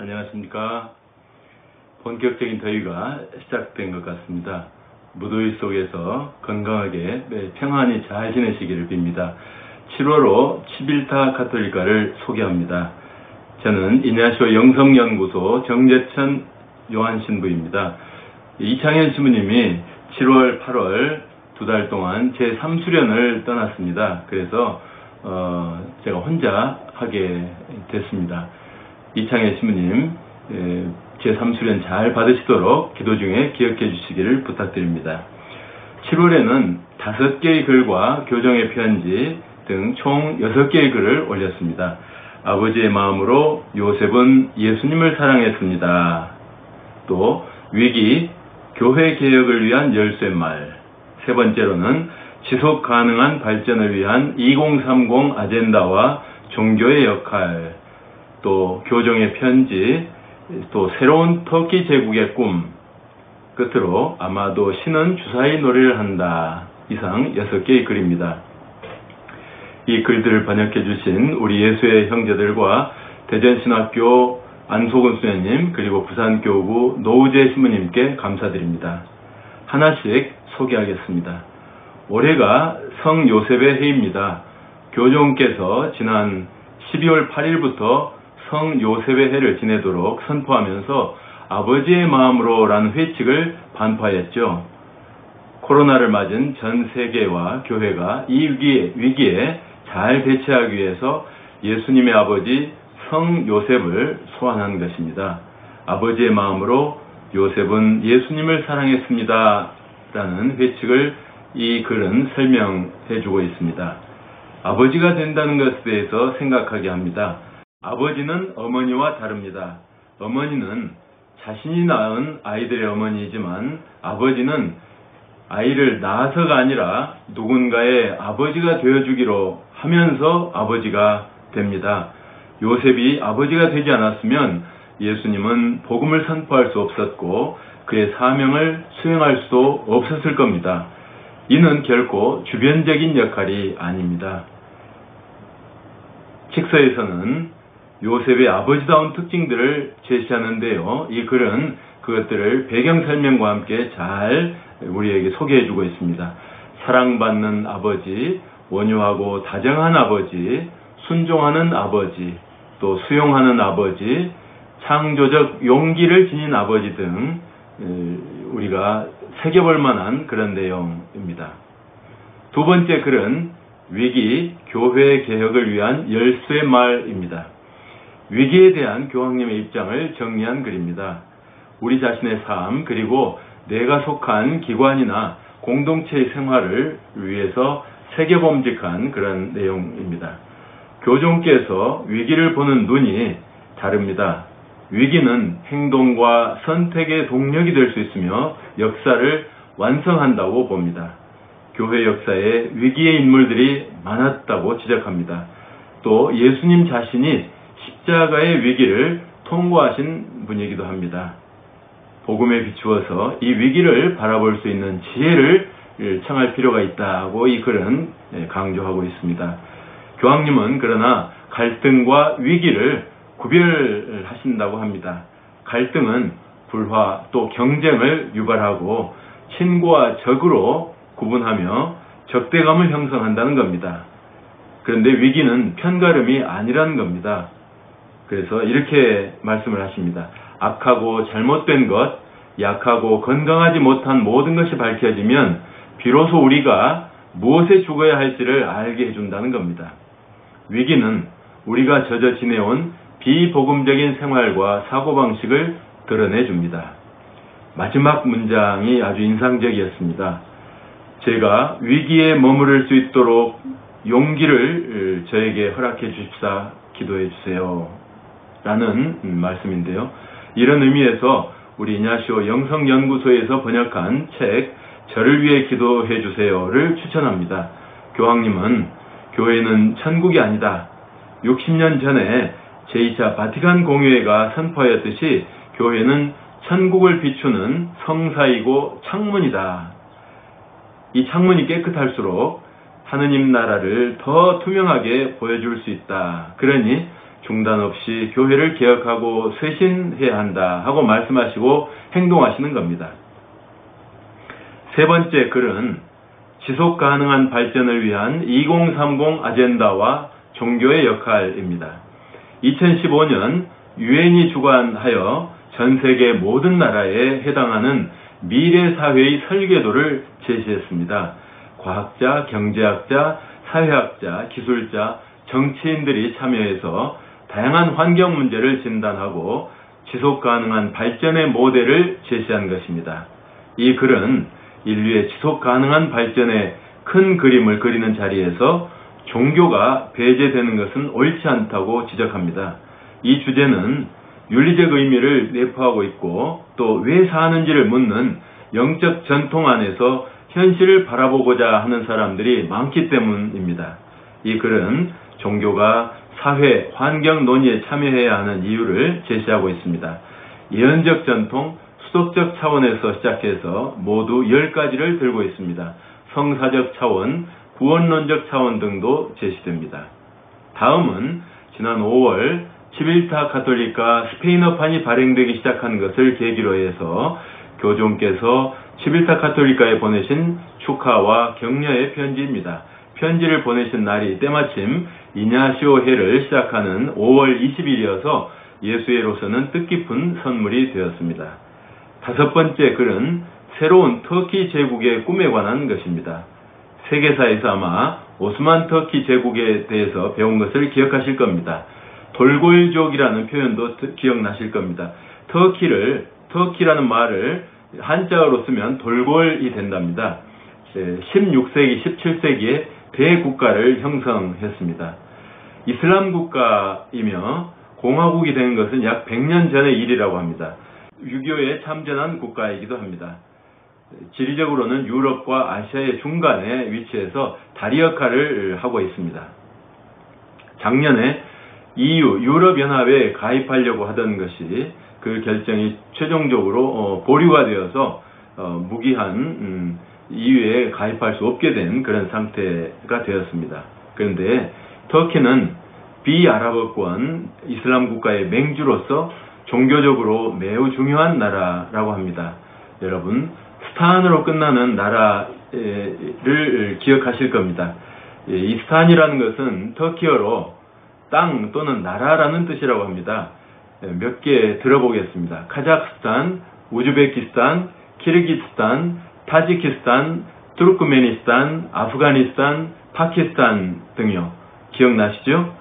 안녕하십니까. 본격적인 더위가 시작된 것 같습니다. 무더위 속에서 건강하게 평안히 잘 지내시기를 빕니다. 7월호 11타 가톨릭가를 소개합니다. 저는 이냐시오 영성연구소 정재천 요한신부입니다. 이창현 신부님이 7월, 8월 두 달 동안 제3수련을 떠났습니다. 그래서 제가 혼자 하게 됐습니다. 이창현 신부님 제3수련 잘 받으시도록 기도 중에 기억해 주시기를 부탁드립니다. 7월에는 5개의 글과 교정의 편지 등 총 6개의 글을 올렸습니다. 아버지의 마음으로 요셉은 예수님을 사랑했습니다. 또 위기, 교회 개혁을 위한 열쇠말. 세 번째로는 지속 가능한 발전을 위한 2030 아젠다와 종교의 역할. 또 교정의 편지, 또 새로운 터키 제국의 꿈, 끝으로 아마도 신은 주사위 놀이를 한다. 이상 6개의 글입니다. 이 글들을 번역해 주신 우리 예수의 형제들과 대전신학교 안소근 수녀님 그리고 부산교구 노우재 신부님께 감사드립니다. 하나씩 소개하겠습니다. 올해가 성 요셉의 해입니다. 교종께서 지난 12월 8일부터 성 요셉의 해를 지내도록 선포하면서 아버지의 마음으로 라는 회칙을 반포하였죠. 코로나를 맞은 전 세계와 교회가 이 위기에 잘 대처하기 위해서 예수님의 아버지 성 요셉을 소환한 것입니다. 아버지의 마음으로 요셉은 예수님을 사랑했습니다. 라는 회칙을 이 글은 설명해 주고 있습니다. 아버지가 된다는 것에 대해서 생각하게 합니다. 아버지는 어머니와 다릅니다. 어머니는 자신이 낳은 아이들의 어머니이지만 아버지는 아이를 낳아서가 아니라 누군가의 아버지가 되어주기로 하면서 아버지가 됩니다. 요셉이 아버지가 되지 않았으면 예수님은 복음을 선포할 수 없었고 그의 사명을 수행할 수도 없었을 겁니다. 이는 결코 주변적인 역할이 아닙니다. 책서에서는 요셉의 아버지다운 특징들을 제시하는데요. 이 글은 그것들을 배경 설명과 함께 잘 우리에게 소개해주고 있습니다. 사랑받는 아버지, 온유하고 다정한 아버지, 순종하는 아버지, 또 수용하는 아버지, 창조적 용기를 지닌 아버지 등 우리가 새겨볼 만한 그런 내용입니다. 두 번째 글은 위기, 교회 개혁을 위한 열쇠말입니다. 위기에 대한 교황님의 입장을 정리한 글입니다. 우리 자신의 삶 그리고 내가 속한 기관이나 공동체의 생활을 위해서 세계범직한 그런 내용입니다. 교종께서 위기를 보는 눈이 다릅니다. 위기는 행동과 선택의 동력이 될 수 있으며 역사를 완성한다고 봅니다. 교회 역사에 위기의 인물들이 많았다고 지적합니다. 또 예수님 자신이 십자가의 위기를 통과하신 분이기도 합니다. 복음에 비추어서 이 위기를 바라볼 수 있는 지혜를 청할 필요가 있다고 이 글은 강조하고 있습니다. 교황님은 그러나 갈등과 위기를 구별하신다고 합니다. 갈등은 불화 또 경쟁을 유발하고 친구와 적으로 구분하며 적대감을 형성한다는 겁니다. 그런데 위기는 편가름이 아니라는 겁니다. 그래서 이렇게 말씀을 하십니다. 악하고 잘못된 것, 약하고 건강하지 못한 모든 것이 밝혀지면 비로소 우리가 무엇에 죽어야 할지를 알게 해준다는 겁니다. 위기는 우리가 젖어 지내온 비복음적인 생활과 사고방식을 드러내줍니다. 마지막 문장이 아주 인상적이었습니다. 제가 위기에 머무를 수 있도록 용기를 저에게 허락해 주십사 기도해 주세요. 라는 말씀인데요. 이런 의미에서 우리 이냐시오 영성연구소에서 번역한 책 저를 위해 기도해 주세요를 추천합니다. 교황님은 교회는 천국이 아니다. 60년 전에 제2차 바티칸 공의회가 선포하였듯이 교회는 천국을 비추는 성사이고 창문이다. 이 창문이 깨끗할수록 하느님 나라를 더 투명하게 보여줄 수 있다. 그러니 중단 없이 교회를 개혁하고 쇄신해야 한다 하고 말씀하시고 행동하시는 겁니다. 세 번째 글은 지속 가능한 발전을 위한 2030 아젠다와 종교의 역할입니다. 2015년 유엔이 주관하여 전 세계 모든 나라에 해당하는 미래 사회의 설계도를 제시했습니다. 과학자, 경제학자, 사회학자, 기술자, 정치인들이 참여해서 다양한 환경 문제를 진단하고 지속 가능한 발전의 모델을 제시한 것입니다. 이 글은 인류의 지속 가능한 발전의 큰 그림을 그리는 자리에서 종교가 배제되는 것은 옳지 않다고 지적합니다. 이 주제는 윤리적 의미를 내포하고 있고 또 왜 사는지를 묻는 영적 전통 안에서 현실을 바라보고자 하는 사람들이 많기 때문입니다. 이 글은 종교가 사회, 환경 논의에 참여해야 하는 이유를 제시하고 있습니다. 예언적 전통, 수도적 차원에서 시작해서 모두 10가지를 들고 있습니다. 성사적 차원, 구원론적 차원 등도 제시됩니다. 다음은 지난 5월 11타 가톨릭과 스페인어판이 발행되기 시작한 것을 계기로 해서 교종께서 11타 가톨릭가에 보내신 축하와 격려의 편지입니다. 편지를 보내신 날이 때마침 이냐시오 해를 시작하는 5월 20일이어서 예수회로서는 뜻깊은 선물이 되었습니다. 다섯 번째 글은 새로운 터키 제국의 꿈에 관한 것입니다. 세계사에서 아마 오스만 터키 제국에 대해서 배운 것을 기억하실 겁니다. 돌골족이라는 표현도 기억나실 겁니다. 터키라는 말을 한자어로 쓰면 돌골이 된답니다. 16세기, 17세기에 대국가를 형성했습니다. 이슬람 국가이며 공화국이 된 것은 약 100년 전의 일이라고 합니다. 6.25에 참전한 국가이기도 합니다. 지리적으로는 유럽과 아시아의 중간에 위치해서 다리 역할을 하고 있습니다. 작년에 EU, 유럽연합에 가입하려고 하던 것이 그 결정이 최종적으로 보류가 되어서 무기한 EU에 가입할 수 없게 된 그런 상태가 되었습니다. 그런데 터키는 비아랍어권 이슬람 국가의 맹주로서 종교적으로 매우 중요한 나라라고 합니다. 여러분, 스탄으로 끝나는 나라를 기억하실 겁니다. 이 스탄이라는 것은 터키어로 땅 또는 나라라는 뜻이라고 합니다. 몇 개 들어보겠습니다. 카자흐스탄, 우즈베키스탄, 키르기스탄, 타지키스탄, 투르크메니스탄, 아프가니스탄, 파키스탄 등이요. 기억나시죠?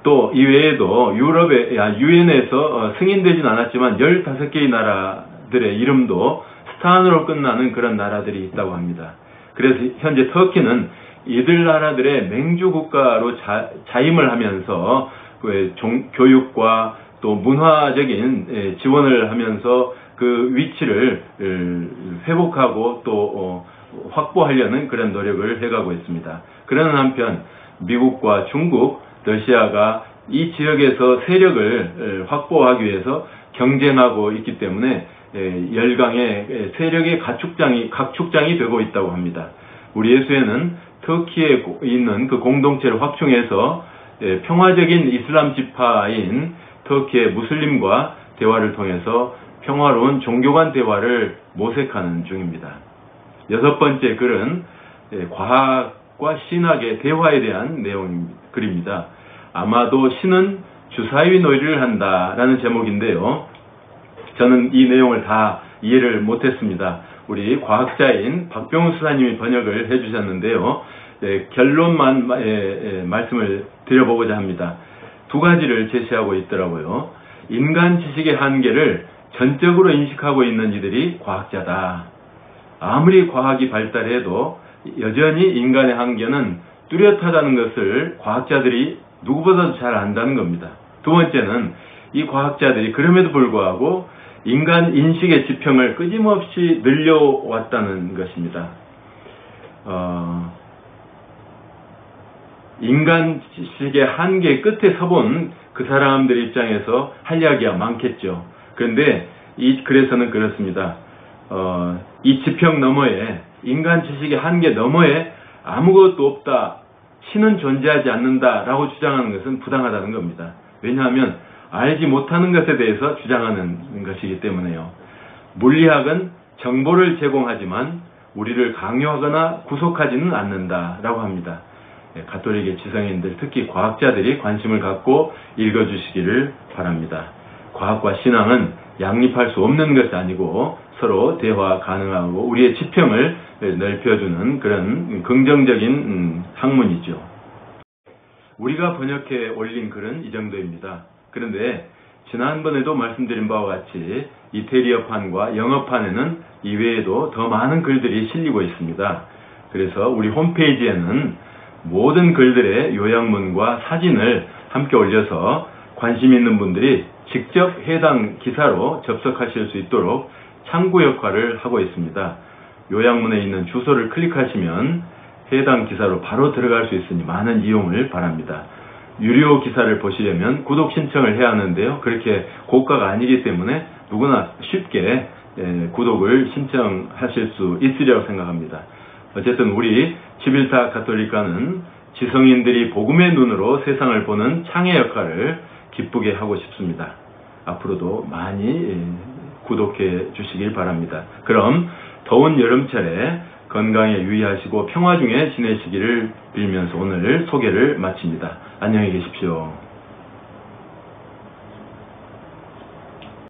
또 이외에도 유엔에서 승인되진 않았지만 15개의 나라들의 이름도 스탄으로 끝나는 그런 나라들이 있다고 합니다. 그래서 현재 터키는 이들 나라들의 맹주 국가로 자임을 하면서 교육과 또 문화적인 지원을 하면서 그 위치를 회복하고 또 확보하려는 그런 노력을 해가고 있습니다. 그러는 한편 미국과 중국, 러시아가 이 지역에서 세력을 확보하기 위해서 경쟁하고 있기 때문에 열강의 세력의 각축장이 되고 있다고 합니다. 우리 예수회는 터키에 있는 그 공동체를 확충해서 평화적인 이슬람 지파인 터키의 무슬림과 대화를 통해서 평화로운 종교 간 대화를 모색하는 중입니다. 여섯 번째 글은 과학과 신학의 대화에 대한 글입니다. 아마도 신은 주사위 놀이를 한다라는 제목인데요. 저는 이 내용을 다 이해를 못했습니다. 우리 과학자인 박병우 수사님이 번역을 해주셨는데요. 결론만 말씀을 드려보고자 합니다. 두 가지를 제시하고 있더라고요. 인간 지식의 한계를 전적으로 인식하고 있는 이들이 과학자다. 아무리 과학이 발달해도 여전히 인간의 한계는 뚜렷하다는 것을 과학자들이 누구보다도 잘 안다는 겁니다. 두 번째는 이 과학자들이 그럼에도 불구하고 인간 인식의 지평을 끊임없이 늘려왔다는 것입니다. 인간 지식의 한계 끝에 서본 그 사람들 입장에서 할 이야기가 많겠죠. 그런데 이 글에서는 그렇습니다. 이 지평 너머에, 인간 지식의 한계 너머에 아무것도 없다, 신은 존재하지 않는다라고 주장하는 것은 부당하다는 겁니다. 왜냐하면 알지 못하는 것에 대해서 주장하는 것이기 때문에요. 물리학은 정보를 제공하지만 우리를 강요하거나 구속하지는 않는다라고 합니다. 가톨릭의 지성인들, 특히 과학자들이 관심을 갖고 읽어주시기를 바랍니다. 과학과 신앙은 양립할 수 없는 것이 아니고 서로 대화 가능하고 우리의 지평을 넓혀주는 그런 긍정적인 학문이죠. 우리가 번역해 올린 글은 이 정도입니다. 그런데 지난번에도 말씀드린 바와 같이 이태리어판과 영어판에는 이외에도 더 많은 글들이 실리고 있습니다. 그래서 우리 홈페이지에는 모든 글들의 요약문과 사진을 함께 올려서 관심 있는 분들이 직접 해당 기사로 접속하실 수 있도록 창구 역할을 하고 있습니다. 요약문에 있는 주소를 클릭하시면 해당 기사로 바로 들어갈 수 있으니 많은 이용을 바랍니다. 유료 기사를 보시려면 구독 신청을 해야 하는데요. 그렇게 고가가 아니기 때문에 누구나 쉽게 구독을 신청하실 수 있으리라고 생각합니다. 어쨌든 우리 11타 가톨릭가는 지성인들이 복음의 눈으로 세상을 보는 창의 역할을 기쁘게 하고 싶습니다. 앞으로도 많이 구독해 주시길 바랍니다. 그럼 더운 여름철에 건강에 유의하시고 평화 중에 지내시기를 빌면서 오늘 소개를 마칩니다. 안녕히 계십시오.